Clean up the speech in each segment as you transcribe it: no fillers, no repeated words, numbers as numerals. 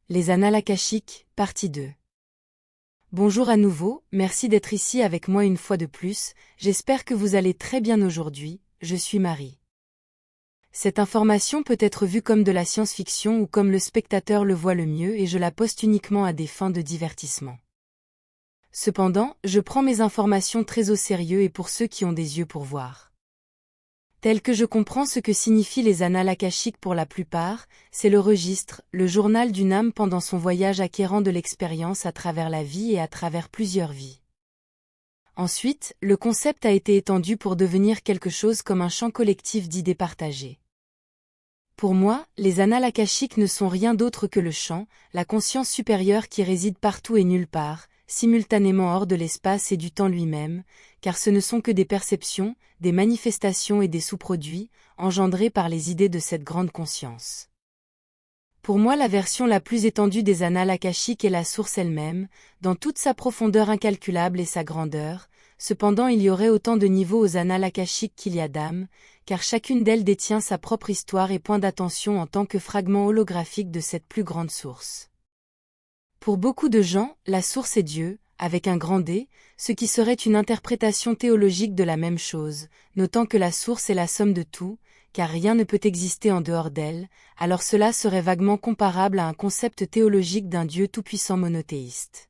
Les Annales akashiques, partie 2. Bonjour à nouveau, merci d'être ici avec moi une fois de plus, j'espère que vous allez très bien aujourd'hui, je suis Marie. Cette information peut être vue comme de la science-fiction ou comme le spectateur le voit le mieux et je la poste uniquement à des fins de divertissement. Cependant, je prends mes informations très au sérieux et pour ceux qui ont des yeux pour voir. Tel que je comprends ce que signifient les annales akashiques pour la plupart, c'est le registre, le journal d'une âme pendant son voyage acquérant de l'expérience à travers la vie et à travers plusieurs vies. Ensuite, le concept a été étendu pour devenir quelque chose comme un champ collectif d'idées partagées. Pour moi, les annales akashiques ne sont rien d'autre que le champ, la conscience supérieure qui réside partout et nulle part, simultanément hors de l'espace et du temps lui-même, car ce ne sont que des perceptions, des manifestations et des sous-produits, engendrés par les idées de cette grande conscience. Pour moi, la version la plus étendue des annales akashiques est la source elle-même, dans toute sa profondeur incalculable et sa grandeur. Cependant, il y aurait autant de niveaux aux annales akashiques qu'il y a d'âmes, car chacune d'elles détient sa propre histoire et point d'attention en tant que fragment holographique de cette plus grande source. Pour beaucoup de gens, la source est Dieu, avec un grand D, ce qui serait une interprétation théologique de la même chose, notant que la source est la somme de tout, car rien ne peut exister en dehors d'elle, alors cela serait vaguement comparable à un concept théologique d'un Dieu tout-puissant monothéiste.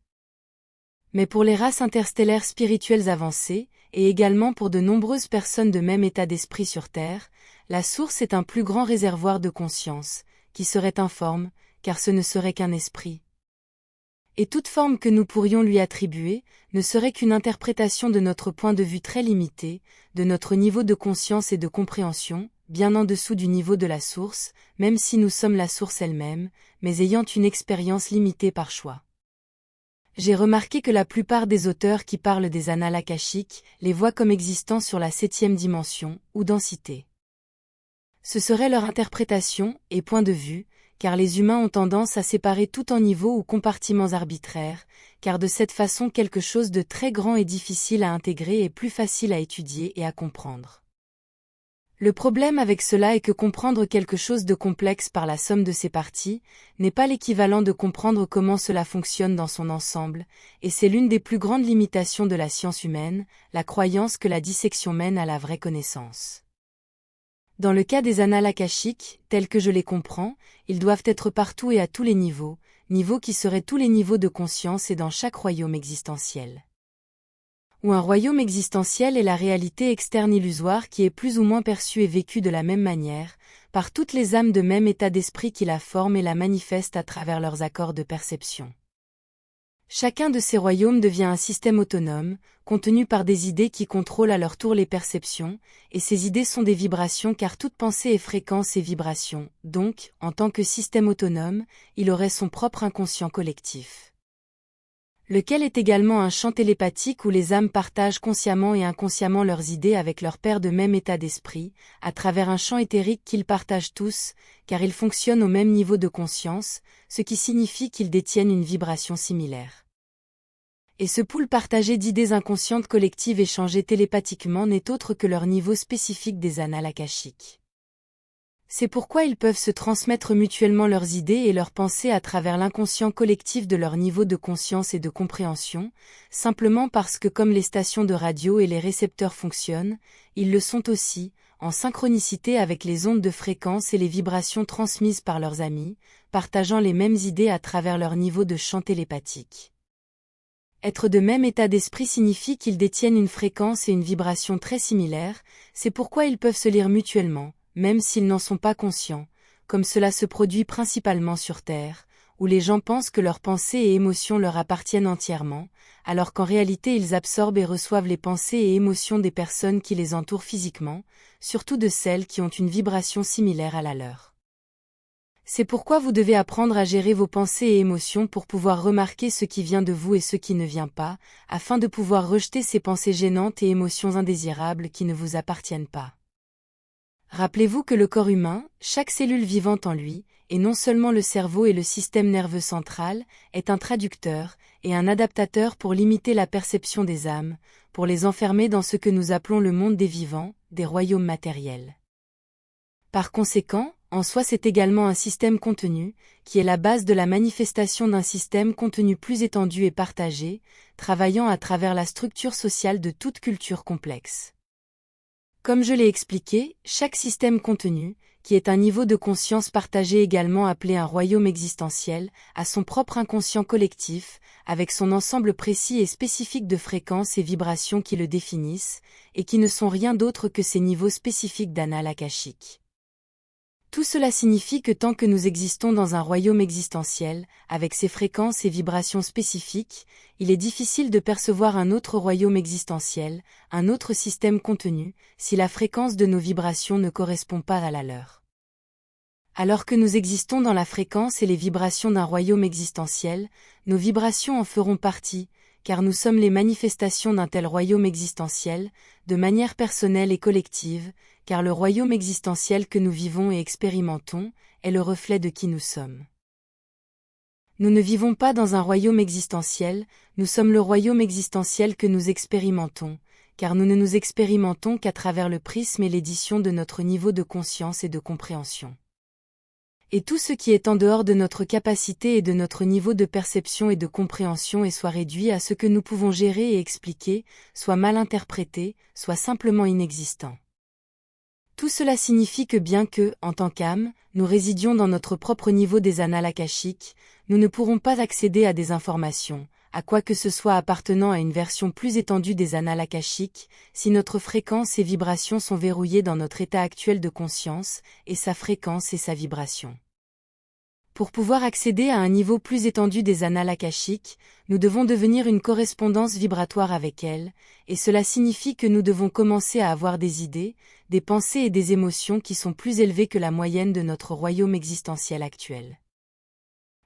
Mais pour les races interstellaires spirituelles avancées, et également pour de nombreuses personnes de même état d'esprit sur Terre, la source est un plus grand réservoir de conscience, qui serait informe, car ce ne serait qu'un esprit. Et toute forme que nous pourrions lui attribuer, ne serait qu'une interprétation de notre point de vue très limité, de notre niveau de conscience et de compréhension, bien en dessous du niveau de la source, même si nous sommes la source elle-même, mais ayant une expérience limitée par choix. J'ai remarqué que la plupart des auteurs qui parlent des annales akashiques les voient comme existant sur la 7e dimension, ou densité. Ce serait leur interprétation et point de vue, car les humains ont tendance à séparer tout en niveaux ou compartiments arbitraires, car de cette façon quelque chose de très grand et difficile à intégrer est plus facile à étudier et à comprendre. Le problème avec cela est que comprendre quelque chose de complexe par la somme de ses parties n'est pas l'équivalent de comprendre comment cela fonctionne dans son ensemble, et c'est l'une des plus grandes limitations de la science humaine, la croyance que la dissection mène à la vraie connaissance. Dans le cas des annales akashiques, tels que je les comprends, ils doivent être partout et à tous les niveaux qui seraient tous les niveaux de conscience et dans chaque royaume existentiel. Où un royaume existentiel est la réalité externe illusoire qui est plus ou moins perçue et vécue de la même manière, par toutes les âmes de même état d'esprit qui la forment et la manifestent à travers leurs accords de perception. Chacun de ces royaumes devient un système autonome, contenu par des idées qui contrôlent à leur tour les perceptions, et ces idées sont des vibrations car toute pensée est fréquence et vibration, donc, en tant que système autonome, il aurait son propre inconscient collectif. Lequel est également un champ télépathique où les âmes partagent consciemment et inconsciemment leurs idées avec leurs pairs de même état d'esprit, à travers un champ éthérique qu'ils partagent tous, car ils fonctionnent au même niveau de conscience, ce qui signifie qu'ils détiennent une vibration similaire. Et ce pool partagé d'idées inconscientes collectives échangées télépathiquement n'est autre que leur niveau spécifique des annales akashiques. C'est pourquoi ils peuvent se transmettre mutuellement leurs idées et leurs pensées à travers l'inconscient collectif de leur niveau de conscience et de compréhension, simplement parce que comme les stations de radio et les récepteurs fonctionnent, ils le sont aussi, en synchronicité avec les ondes de fréquence et les vibrations transmises par leurs amis, partageant les mêmes idées à travers leur niveau de champ télépathique. Être de même état d'esprit signifie qu'ils détiennent une fréquence et une vibration très similaires, c'est pourquoi ils peuvent se lire mutuellement, même s'ils n'en sont pas conscients, comme cela se produit principalement sur Terre, où les gens pensent que leurs pensées et émotions leur appartiennent entièrement, alors qu'en réalité ils absorbent et reçoivent les pensées et émotions des personnes qui les entourent physiquement, surtout de celles qui ont une vibration similaire à la leur. C'est pourquoi vous devez apprendre à gérer vos pensées et émotions pour pouvoir remarquer ce qui vient de vous et ce qui ne vient pas, afin de pouvoir rejeter ces pensées gênantes et émotions indésirables qui ne vous appartiennent pas. Rappelez-vous que le corps humain, chaque cellule vivante en lui, et non seulement le cerveau et le système nerveux central, est un traducteur et un adaptateur pour limiter la perception des âmes, pour les enfermer dans ce que nous appelons le monde des vivants, des royaumes matériels. Par conséquent, en soi c'est également un système contenu, qui est la base de la manifestation d'un système contenu plus étendu et partagé, travaillant à travers la structure sociale de toute culture complexe. Comme je l'ai expliqué, chaque système contenu, qui est un niveau de conscience partagé également appelé un royaume existentiel, a son propre inconscient collectif, avec son ensemble précis et spécifique de fréquences et vibrations qui le définissent, et qui ne sont rien d'autre que ces niveaux spécifiques d'annales akashiques. Tout cela signifie que tant que nous existons dans un royaume existentiel, avec ses fréquences et vibrations spécifiques, il est difficile de percevoir un autre royaume existentiel, un autre système contenu, si la fréquence de nos vibrations ne correspond pas à la leur. Alors que nous existons dans la fréquence et les vibrations d'un royaume existentiel, nos vibrations en feront partie, car nous sommes les manifestations d'un tel royaume existentiel, de manière personnelle et collective, car le royaume existentiel que nous vivons et expérimentons est le reflet de qui nous sommes. Nous ne vivons pas dans un royaume existentiel, nous sommes le royaume existentiel que nous expérimentons, car nous ne nous expérimentons qu'à travers le prisme et l'édition de notre niveau de conscience et de compréhension. Et tout ce qui est en dehors de notre capacité et de notre niveau de perception et de compréhension est soit réduit à ce que nous pouvons gérer et expliquer, soit mal interprété, soit simplement inexistant. Tout cela signifie que bien que, en tant qu'âme, nous résidions dans notre propre niveau des annales akashiques, nous ne pourrons pas accéder à des informations, à quoi que ce soit appartenant à une version plus étendue des annales akashiques, si notre fréquence et vibration sont verrouillées dans notre état actuel de conscience, et sa fréquence et sa vibration. Pour pouvoir accéder à un niveau plus étendu des annales akashiques, nous devons devenir une correspondance vibratoire avec elles, et cela signifie que nous devons commencer à avoir des idées, des pensées et des émotions qui sont plus élevées que la moyenne de notre royaume existentiel actuel.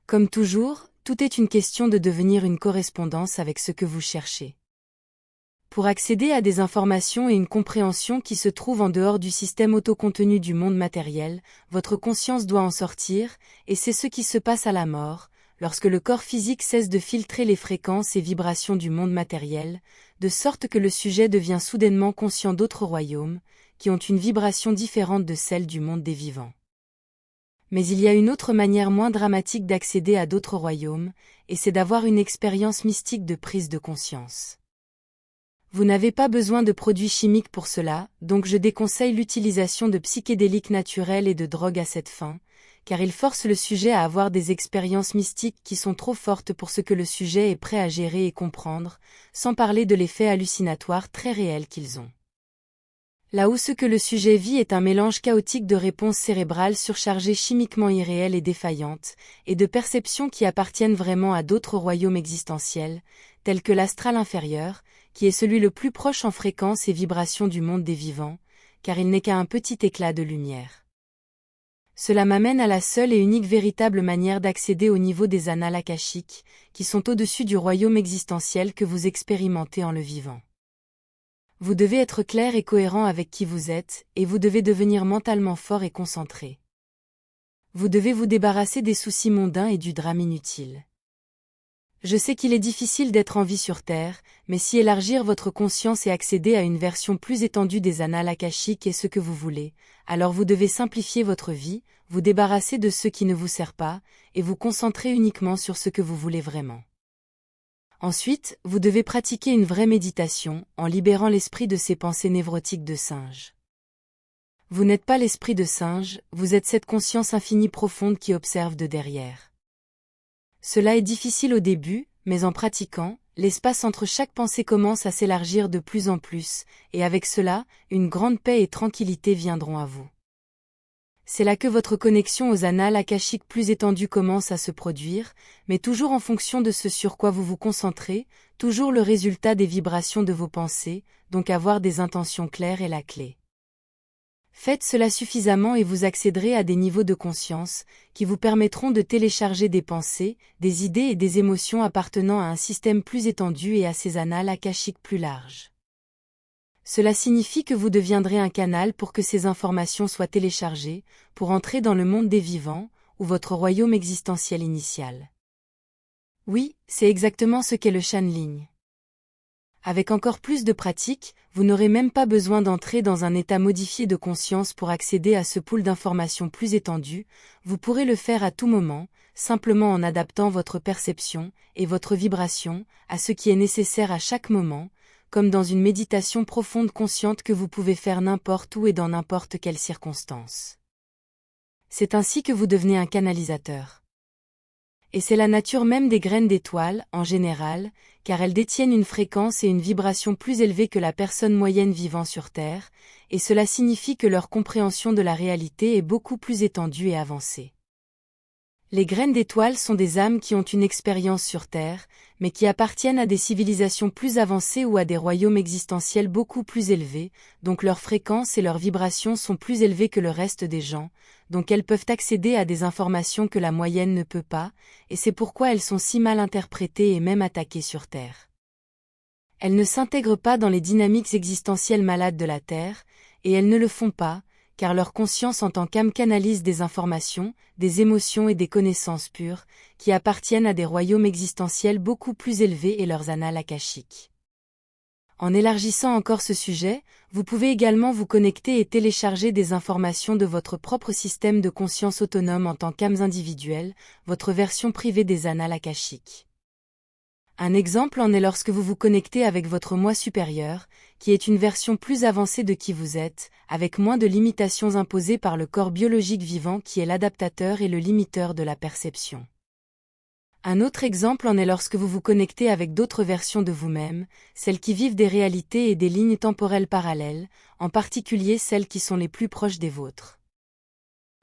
Comme toujours, tout est une question de devenir une correspondance avec ce que vous cherchez. Pour accéder à des informations et une compréhension qui se trouvent en dehors du système autocontenu du monde matériel, votre conscience doit en sortir, et c'est ce qui se passe à la mort, lorsque le corps physique cesse de filtrer les fréquences et vibrations du monde matériel, de sorte que le sujet devient soudainement conscient d'autres royaumes, qui ont une vibration différente de celle du monde des vivants. Mais il y a une autre manière moins dramatique d'accéder à d'autres royaumes, et c'est d'avoir une expérience mystique de prise de conscience. Vous n'avez pas besoin de produits chimiques pour cela, donc je déconseille l'utilisation de psychédéliques naturels et de drogues à cette fin, car ils forcent le sujet à avoir des expériences mystiques qui sont trop fortes pour ce que le sujet est prêt à gérer et comprendre, sans parler de l'effet hallucinatoire très réel qu'ils ont. Là où ce que le sujet vit est un mélange chaotique de réponses cérébrales surchargées chimiquement irréelles et défaillantes, et de perceptions qui appartiennent vraiment à d'autres royaumes existentiels, tels que l'astral inférieur, qui est celui le plus proche en fréquence et vibration du monde des vivants, car il n'est qu'à un petit éclat de lumière. Cela m'amène à la seule et unique véritable manière d'accéder au niveau des annales akashiques, qui sont au-dessus du royaume existentiel que vous expérimentez en le vivant. Vous devez être clair et cohérent avec qui vous êtes, et vous devez devenir mentalement fort et concentré. Vous devez vous débarrasser des soucis mondains et du drame inutile. Je sais qu'il est difficile d'être en vie sur Terre, mais si élargir votre conscience et accéder à une version plus étendue des annales akashiques est ce que vous voulez, alors vous devez simplifier votre vie, vous débarrasser de ce qui ne vous sert pas, et vous concentrer uniquement sur ce que vous voulez vraiment. Ensuite, vous devez pratiquer une vraie méditation, en libérant l'esprit de ces pensées névrotiques de singe. Vous n'êtes pas l'esprit de singe, vous êtes cette conscience infinie profonde qui observe de derrière. Cela est difficile au début, mais en pratiquant, l'espace entre chaque pensée commence à s'élargir de plus en plus, et avec cela, une grande paix et tranquillité viendront à vous. C'est là que votre connexion aux annales akashiques plus étendues commence à se produire, mais toujours en fonction de ce sur quoi vous vous concentrez, toujours le résultat des vibrations de vos pensées, donc avoir des intentions claires est la clé. Faites cela suffisamment et vous accéderez à des niveaux de conscience, qui vous permettront de télécharger des pensées, des idées et des émotions appartenant à un système plus étendu et à ces annales akashiques plus larges. Cela signifie que vous deviendrez un canal pour que ces informations soient téléchargées, pour entrer dans le monde des vivants, ou votre royaume existentiel initial. Oui, c'est exactement ce qu'est le channeling. Avec encore plus de pratique, vous n'aurez même pas besoin d'entrer dans un état modifié de conscience pour accéder à ce pool d'informations plus étendu, vous pourrez le faire à tout moment, simplement en adaptant votre perception et votre vibration à ce qui est nécessaire à chaque moment, comme dans une méditation profonde consciente que vous pouvez faire n'importe où et dans n'importe quelle circonstance. C'est ainsi que vous devenez un canalisateur. Et c'est la nature même des graines d'étoiles, en général, car elles détiennent une fréquence et une vibration plus élevées que la personne moyenne vivant sur Terre, et cela signifie que leur compréhension de la réalité est beaucoup plus étendue et avancée. Les graines d'étoiles sont des âmes qui ont une expérience sur Terre, mais qui appartiennent à des civilisations plus avancées ou à des royaumes existentiels beaucoup plus élevés, donc leur fréquence et leurs vibrations sont plus élevées que le reste des gens, donc elles peuvent accéder à des informations que la moyenne ne peut pas, et c'est pourquoi elles sont si mal interprétées et même attaquées sur Terre. Elles ne s'intègrent pas dans les dynamiques existentielles malades de la Terre, et elles ne le font pas, car leur conscience en tant qu'âme canalise des informations, des émotions et des connaissances pures, qui appartiennent à des royaumes existentiels beaucoup plus élevés et leurs annales akashiques. En élargissant encore ce sujet, vous pouvez également vous connecter et télécharger des informations de votre propre système de conscience autonome en tant qu'âmes individuelles, votre version privée des annales akashiques. Un exemple en est lorsque vous vous connectez avec votre moi supérieur, qui est une version plus avancée de qui vous êtes, avec moins de limitations imposées par le corps biologique vivant qui est l'adaptateur et le limiteur de la perception. Un autre exemple en est lorsque vous vous connectez avec d'autres versions de vous-même, celles qui vivent des réalités et des lignes temporelles parallèles, en particulier celles qui sont les plus proches des vôtres.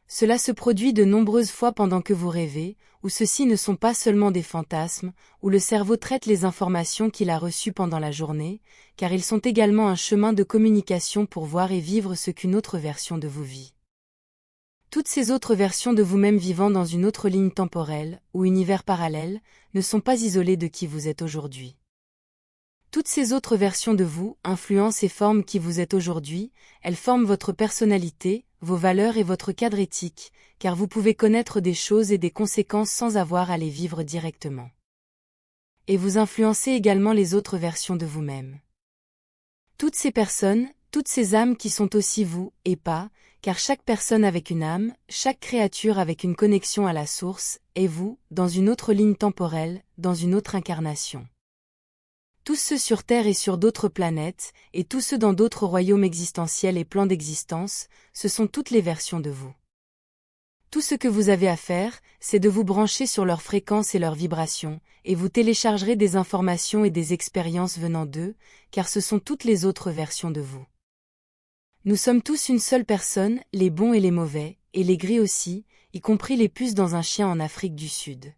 Cela se produit de nombreuses fois pendant que vous rêvez, où ceux-ci ne sont pas seulement des fantasmes, où le cerveau traite les informations qu'il a reçues pendant la journée, car ils sont également un chemin de communication pour voir et vivre ce qu'une autre version de vous vit. Toutes ces autres versions de vous-même vivant dans une autre ligne temporelle, ou univers parallèle, ne sont pas isolées de qui vous êtes aujourd'hui. Toutes ces autres versions de vous influencent et forment qui vous êtes aujourd'hui, elles forment votre personnalité, vos valeurs et votre cadre éthique, car vous pouvez connaître des choses et des conséquences sans avoir à les vivre directement. Et vous influencez également les autres versions de vous-même. Toutes ces personnes, toutes ces âmes qui sont aussi vous, et pas, car chaque personne avec une âme, chaque créature avec une connexion à la source, est vous, dans une autre ligne temporelle, dans une autre incarnation. Tous ceux sur Terre et sur d'autres planètes, et tous ceux dans d'autres royaumes existentiels et plans d'existence, ce sont toutes les versions de vous. Tout ce que vous avez à faire, c'est de vous brancher sur leurs fréquences et leurs vibrations, et vous téléchargerez des informations et des expériences venant d'eux, car ce sont toutes les autres versions de vous. Nous sommes tous une seule personne, les bons et les mauvais, et les gris aussi, y compris les puces dans un chien en Afrique du Sud.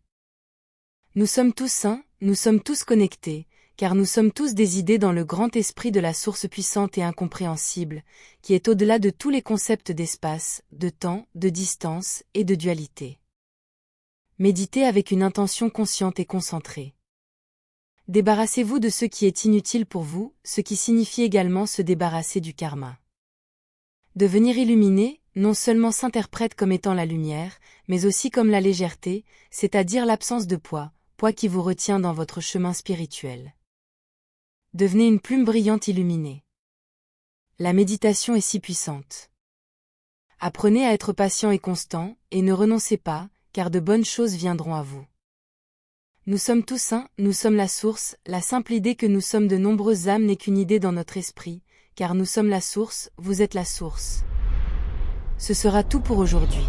Nous sommes tous sains, nous sommes tous connectés, car nous sommes tous des idées dans le grand esprit de la source puissante et incompréhensible, qui est au-delà de tous les concepts d'espace, de temps, de distance et de dualité. Méditez avec une intention consciente et concentrée. Débarrassez-vous de ce qui est inutile pour vous, ce qui signifie également se débarrasser du karma. Devenir illuminé, non seulement s'interprète comme étant la lumière, mais aussi comme la légèreté, c'est-à-dire l'absence de poids qui vous retient dans votre chemin spirituel. Devenez une plume brillante illuminée. La méditation est si puissante. Apprenez à être patient et constant, et ne renoncez pas, car de bonnes choses viendront à vous. Nous sommes tous un, nous sommes la source, la simple idée que nous sommes de nombreuses âmes n'est qu'une idée dans notre esprit, car nous sommes la source, vous êtes la source. Ce sera tout pour aujourd'hui.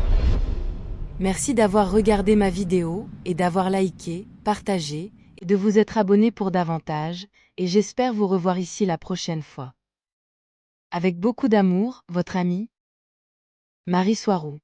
Merci d'avoir regardé ma vidéo, et d'avoir liké, partagé, et de vous être abonné pour davantage, et j'espère vous revoir ici la prochaine fois. Avec beaucoup d'amour, votre amie, Marie Soiroux.